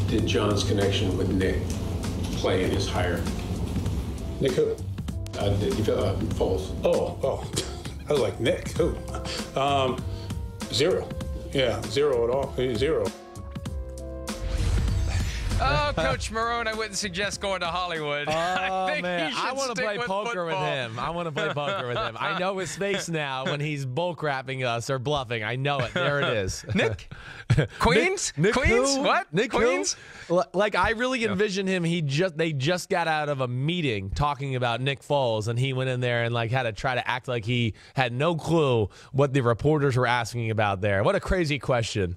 did John's connection with Nick play in his hire? Nick who? Foles. Oh. I was like, Nick, who? Zero. Yeah, zero at all. Zero. Oh, Coach Marone, I wouldn't suggest going to Hollywood. I want to play poker with him. I want to play poker with him. I know his face now when he's bullcrapping us or bluffing. I know it. There it is. Nick? Queens? Nick Queens? who? What? Nick Queens? Who? Like, I really envision him. They just got out of a meeting talking about Nick Foles, and he went in there and like had to try to act like he had no clue what the reporters were asking about there. What a crazy question.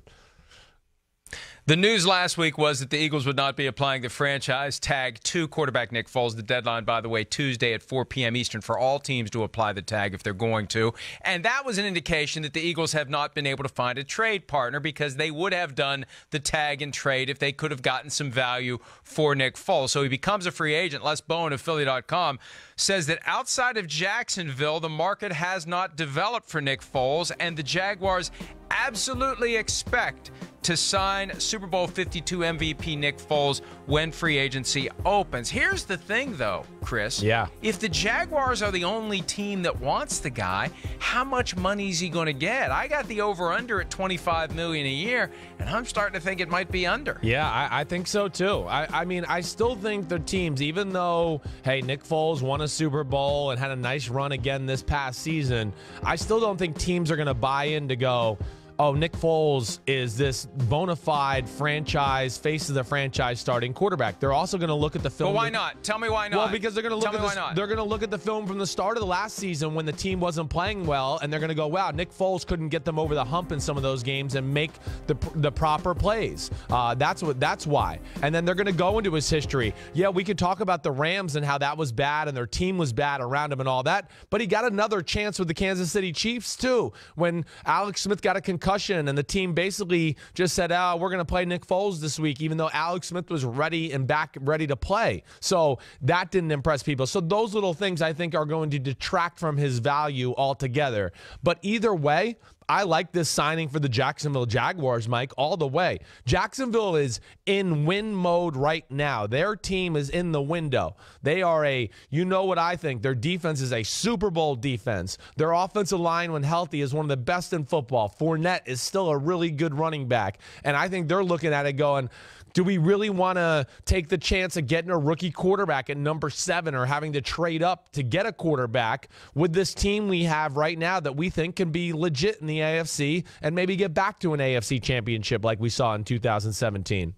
The news last week was that the Eagles would not be applying the franchise tag to quarterback Nick Foles. The deadline, by the way, Tuesday at 4 p.m. Eastern for all teams to apply the tag if they're going to. And that was an indication that the Eagles have not been able to find a trade partner because they would have done the tag and trade if they could have gotten some value for Nick Foles. So he becomes a free agent. Les Bowen of Philly.com says that outside of Jacksonville, the market has not developed for Nick Foles, and the Jaguars absolutely expect to sign Super Bowl 52 MVP Nick Foles when free agency opens. Here's the thing, though, Chris. Yeah. If the Jaguars are the only team that wants the guy, how much money is he going to get? I got the over-under at $25 million a year, and I'm starting to think it might be under. Yeah, I think so, too. I mean, I still think the teams, even though, hey, Nick Foles won a Super Bowl and had a nice run again this past season, I still don't think teams are going to buy in to go, oh, Nick Foles is this bona fide franchise, face of the franchise starting quarterback. They're also going to look at the film. Well, why not? Tell me why not. Well, because they're going to look at the film from the start of the last season when the team wasn't playing well, and they're going to go, wow, Nick Foles couldn't get them over the hump in some of those games and make the proper plays. That's why. And then they're going to go into his history. Yeah, we could talk about the Rams and how that was bad and their team was bad around him and all that, but he got another chance with the Kansas City Chiefs too when Alex Smith got a concussion and the team basically just said, oh, we're going to play Nick Foles this week, even though Alex Smith was ready to play. So that didn't impress people. So those little things I think are going to detract from his value altogether. But either way, I like this signing for the Jacksonville Jaguars, Mike, all the way. Jacksonville is in win mode right now. Their team is in the window. They are you know what I think, their defense is a Super Bowl defense. Their offensive line, when healthy, is one of the best in football. Fournette is still a really good running back. And I think they're looking at it going, do we really want to take the chance of getting a rookie quarterback at number 7 or having to trade up to get a quarterback with this team we have right now that we think can be legit in the AFC and maybe get back to an AFC championship like we saw in 2017?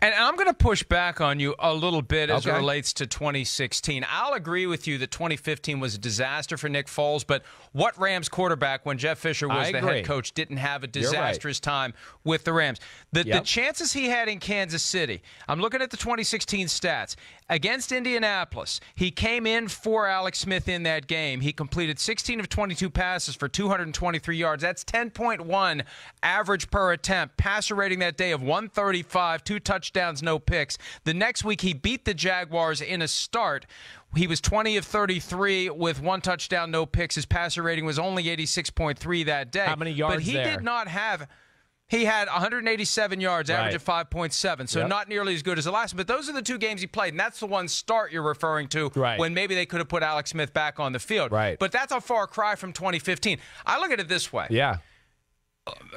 And I'm going to push back on you a little bit as it relates to 2016. I'll agree with you that 2015 was a disaster for Nick Foles, but what Rams quarterback, when Jeff Fisher was the head coach, didn't have a disastrous time with the Rams? The chances he had in Kansas City, I'm looking at the 2016 stats. Against Indianapolis, he came in for Alex Smith in that game. He completed 16 of 22 passes for 223 yards. That's 10.1 average per attempt. Passer rating that day of 135, 2 touchdowns, no picks. The next week, he beat the Jaguars in a start. He was 20 of 33 with 1 touchdown, no picks. His passer rating was only 86.3 that day. How many yards But he did not have... He had 187 yards, average of 5.7, so not nearly as good as the last one. But those are the 2 games he played, and that's the one start you're referring to when maybe they could have put Alex Smith back on the field. But that's a far cry from 2015. I look at it this way.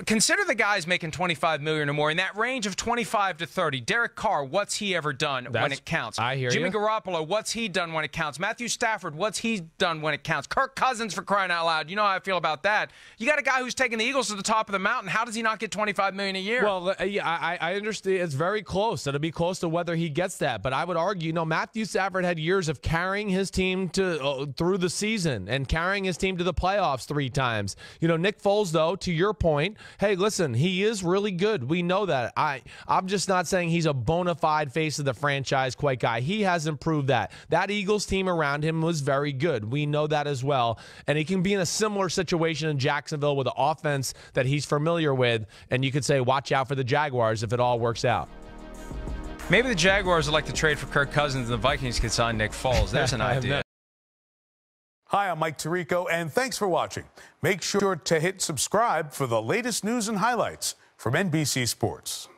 Consider the guys making $25 million or more in that range of 25 to 30. Derek Carr, what's he ever done when it counts? I hear Jimmy you. Garoppolo, what's he done when it counts? Matthew Stafford, what's he done when it counts? Kirk Cousins, for crying out loud. You know how I feel about that. You got a guy who's taking the Eagles to the top of the mountain. How does he not get $25 million a year? Well, yeah, I understand. It's very close. It'll be close to whether he gets that. But I would argue, Matthew Stafford had years of carrying his team through the season and carrying his team to the playoffs 3 times. Nick Foles, though, to your point, hey, listen, he is really good. We know that. I'm just not saying he's a bona fide face of the franchise quite guy. He has improved that. That Eagles team around him was very good. We know that as well. And he can be in a similar situation in Jacksonville with an offense that he's familiar with. And you could say, watch out for the Jaguars if it all works out. Maybe the Jaguars would like to trade for Kirk Cousins and the Vikings could sign Nick Foles. There's an idea. Hi, I'm Mike Tirico, and thanks for watching. Make sure to hit subscribe for the latest news and highlights from NBC Sports.